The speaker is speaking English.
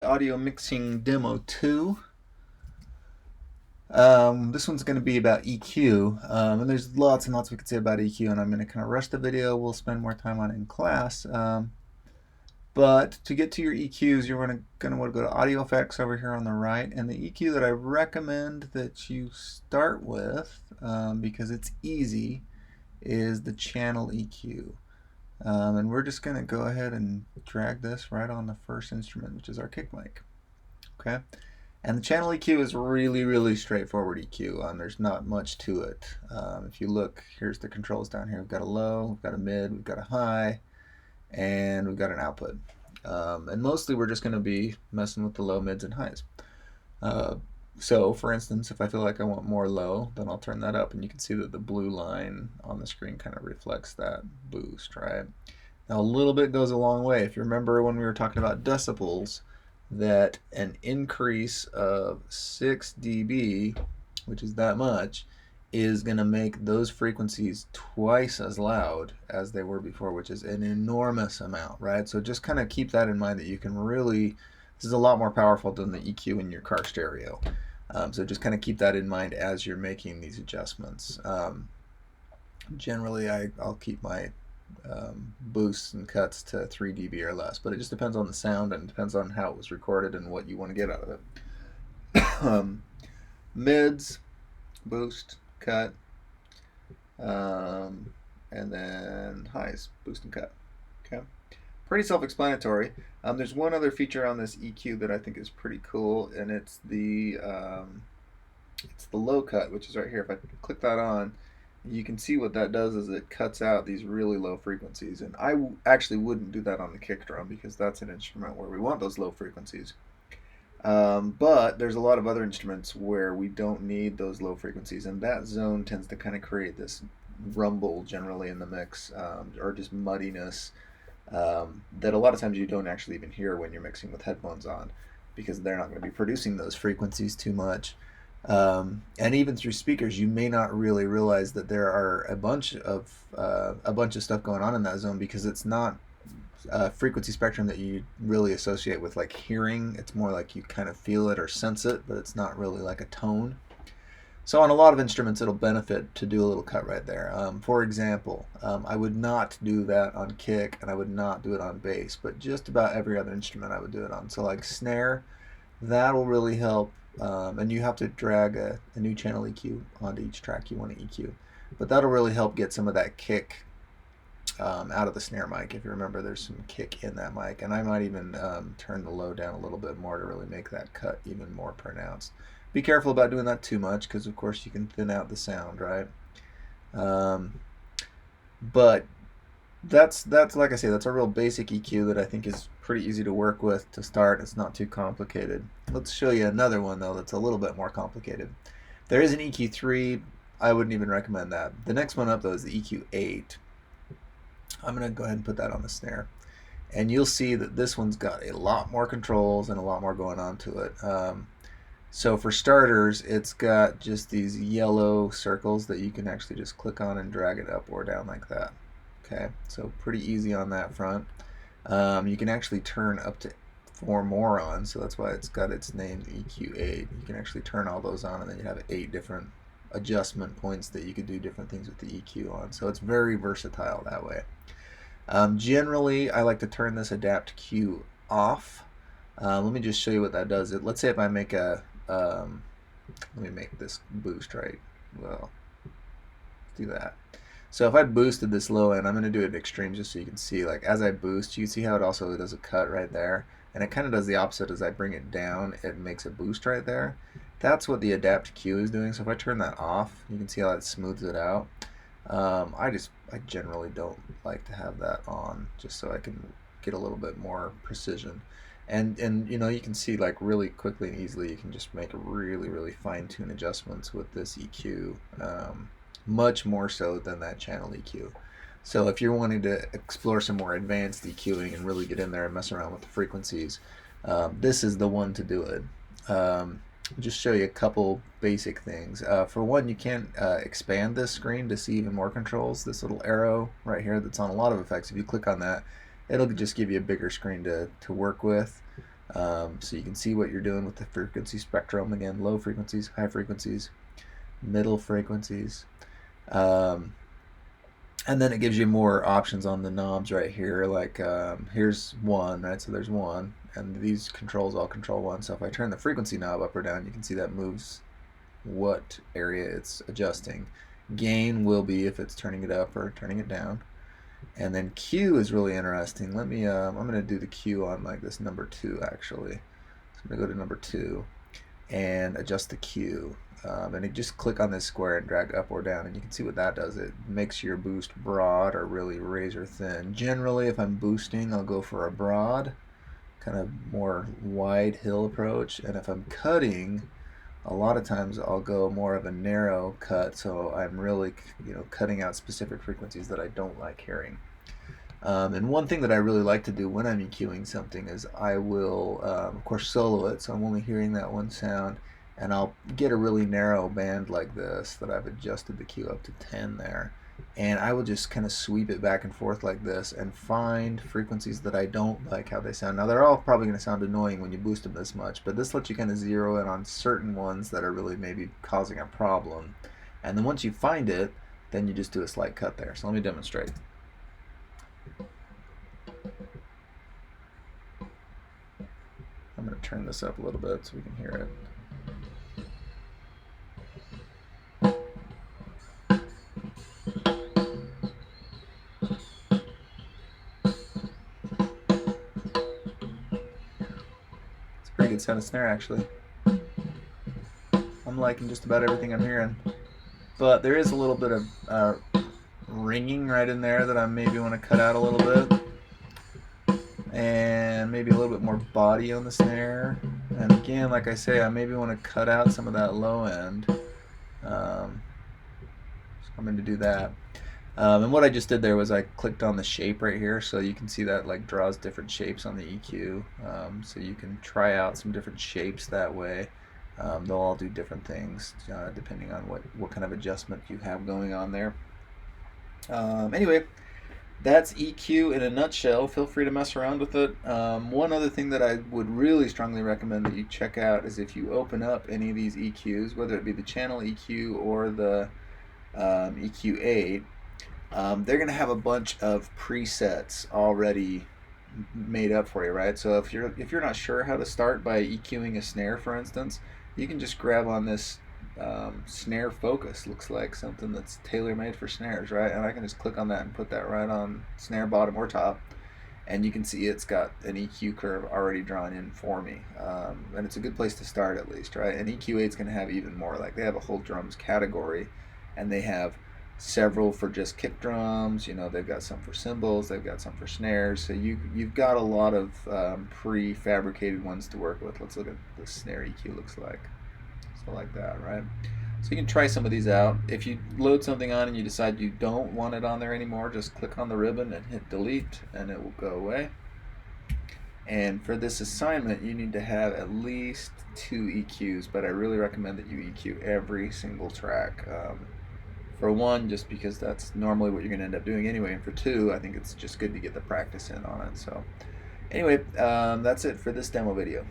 Audio Mixing Demo 2. This one's going to be about EQ, and there's lots and lots we could say about EQ, and I'm going to kind of rush the video. We'll spend more time on it in class. But to get to your EQs, you're going to want to go to Audio Effects over here on the right, and the EQ that I recommend that you start with, because it's easy, is the channel EQ. And we're just going to go ahead and drag this right on the first instrument, which is our kick mic. Okay, and the channel EQ is really straightforward EQ. There's not much to it. If you look, here's the controls down here. We've got a low, we've got a mid, we've got a high, and we've got an output. And mostly we're just going to be messing with the low, mids, and highs. So for instance, if I feel like I want more low, then I'll turn that up, and you can see that the blue line on the screen kind of reflects that boost, right? Now a little bit goes a long way. If you remember when we were talking about decibels, that an increase of 6 dB, which is that much, is going to make those frequencies twice as loud as they were before, which is an enormous amount, right? So just kind of keep that in mind, that you can really, this is a lot more powerful than the EQ in your car stereo. So just kind of keep that in mind as you're making these adjustments. Generally, I'll keep my boosts and cuts to 3 dB or less, but it just depends on the sound and depends on how it was recorded and what you want to get out of it. Mids, boost, cut, and then highs, boost and cut. Okay, pretty self-explanatory. There's one other feature on this EQ that I think is pretty cool, and it's the low cut, which is right here. If I click that on, you can see what that does is it cuts out these really low frequencies. And I actually wouldn't do that on the kick drum, because that's an instrument where we want those low frequencies. But there's a lot of other instruments where we don't need those low frequencies, and that zone tends to kind of create this rumble generally in the mix, or just muddiness, that a lot of times you don't actually even hear when you're mixing with headphones on, because they're not going to be producing those frequencies too much. And even through speakers, you may not really realize that there are a bunch of stuff going on in that zone, because it's not a frequency spectrum that you really associate with like hearing. It's more like you kind of feel it or sense it, but it's not really like a tone. So on a lot of instruments, it'll benefit to do a little cut right there. For example, I would not do that on kick, and I would not do it on bass, but just about every other instrument I would do it on. So like snare, that'll really help. And you have to drag a new channel EQ onto each track you want to EQ. But that'll really help get some of that kick out of the snare mic. If you remember, there's some kick in that mic. And I might even turn the low down a little bit more to really make that cut even more pronounced. Be careful about doing that too much, because of course you can thin out the sound, right? But that's like I say, that's a real basic EQ that I think is pretty easy to work with to start. It's not too complicated. Let's show you another one though that's a little bit more complicated. There is an EQ3. I wouldn't even recommend that. The next one up though is the EQ8. I'm going to go ahead and put that on the snare, and you'll see that this one's got a lot more controls and a lot more going on to it. So for starters, it's got just these yellow circles that you can actually just click on and drag it up or down like that. Okay, so pretty easy on that front. You can actually turn up to 4 more on, so that's why it's got its name EQ8. You can actually turn all those on, and then you have 8 different adjustment points that you could do different things with the EQ on. So it's very versatile that way. Generally, I like to turn this adapt Q off. Let me just show you what that does. Let's say if I make a, let me make this boost right. Well, let's do that. So if I boosted this low end, I'm going to do it at extreme just so you can see, like as I boost, you can see how it also does a cut right there. And it kind of does the opposite. As I bring it down, it makes a boost right there. That's what the adapt Q is doing. So if I turn that off, you can see how it smooths it out. I generally don't like to have that on, just so I can get a little bit more precision. And you know, you can see like really quickly and easily you can just make really fine-tune adjustments with this EQ, much more so than that channel EQ. So if you're wanting to explore some more advanced EQing and really get in there and mess around with the frequencies, this is the one to do it. Just show you a couple basic things. For one, you can expand this screen to see even more controls. This little arrow right here that's on a lot of effects, if you click on that, it'll just give you a bigger screen to work with. So you can see what you're doing with the frequency spectrum. Again, low frequencies, high frequencies, middle frequencies. And then it gives you more options on the knobs right here. Like here's one, right? So there's one, and these controls all control one. So if I turn the frequency knob up or down, you can see that moves what area it's adjusting. Gain will be if it's turning it up or turning it down. And then Q is really interesting. Let me, I'm going to do the Q on like this number 2 actually. So I'm going to go to number 2 and adjust the Q. And you just click on this square and drag up or down, and you can see what that does. It makes your boost broad or really razor thin. Generally, if I'm boosting, I'll go for a broad, kind of more wide hill approach. And if I'm cutting, a lot of times I'll go more of a narrow cut, so I'm really, cutting out specific frequencies that I don't like hearing. And one thing that I really like to do when I'm EQing something is I will, of course, solo it, so I'm only hearing that one sound, and I'll get a really narrow band like this that I've adjusted the Q up to 10 there, and I will just kind of sweep it back and forth like this and find frequencies that I don't like how they sound. Now, they're all probably going to sound annoying when you boost them this much, but this lets you kind of zero in on certain ones that are really maybe causing a problem. And then once you find it, then you just do a slight cut there. So let me demonstrate. I'm going to turn this up a little bit so we can hear it. It's a pretty good sound of snare, actually. I'm liking just about everything I'm hearing. But there is a little bit of ringing right in there that I maybe want to cut out a little bit. And maybe a little bit more body on the snare. And again, like I say, I maybe want to cut out some of that low end. So I'm going to do that. And what I just did there was I clicked on the shape right here, so you can see that like draws different shapes on the EQ. So you can try out some different shapes that way. They'll all do different things depending on what kind of adjustment you have going on there. Anyway, that's EQ in a nutshell. Feel free to mess around with it. One other thing that I would really strongly recommend that you check out is if you open up any of these EQs, whether it be the channel EQ or the EQ8, they're going to have a bunch of presets already made up for you, right? So if you're not sure how to start by EQing a snare, for instance, you can just grab on this snare focus. Looks like something that's tailor-made for snares, right? And I can just click on that and put that right on snare bottom or top, and you can see it's got an EQ curve already drawn in for me. And it's a good place to start, at least, right? And EQ8 is going to have even more. Like, they have a whole drums category, and they have several for just kick drums. They've got some for cymbals, they've got some for snares, so you've got a lot of prefabricated ones to work with. Let's look at the snare EQ looks like. So like that, right? So you can try some of these out. If you load something on and you decide you don't want it on there anymore, just click on the ribbon and hit delete and it will go away. And for this assignment, you need to have at least 2 EQs, but I really recommend that you EQ every single track. For 1, just because that's normally what you're going to end up doing anyway, and for 2, I think it's just good to get the practice in on it. So anyway, that's it for this demo video.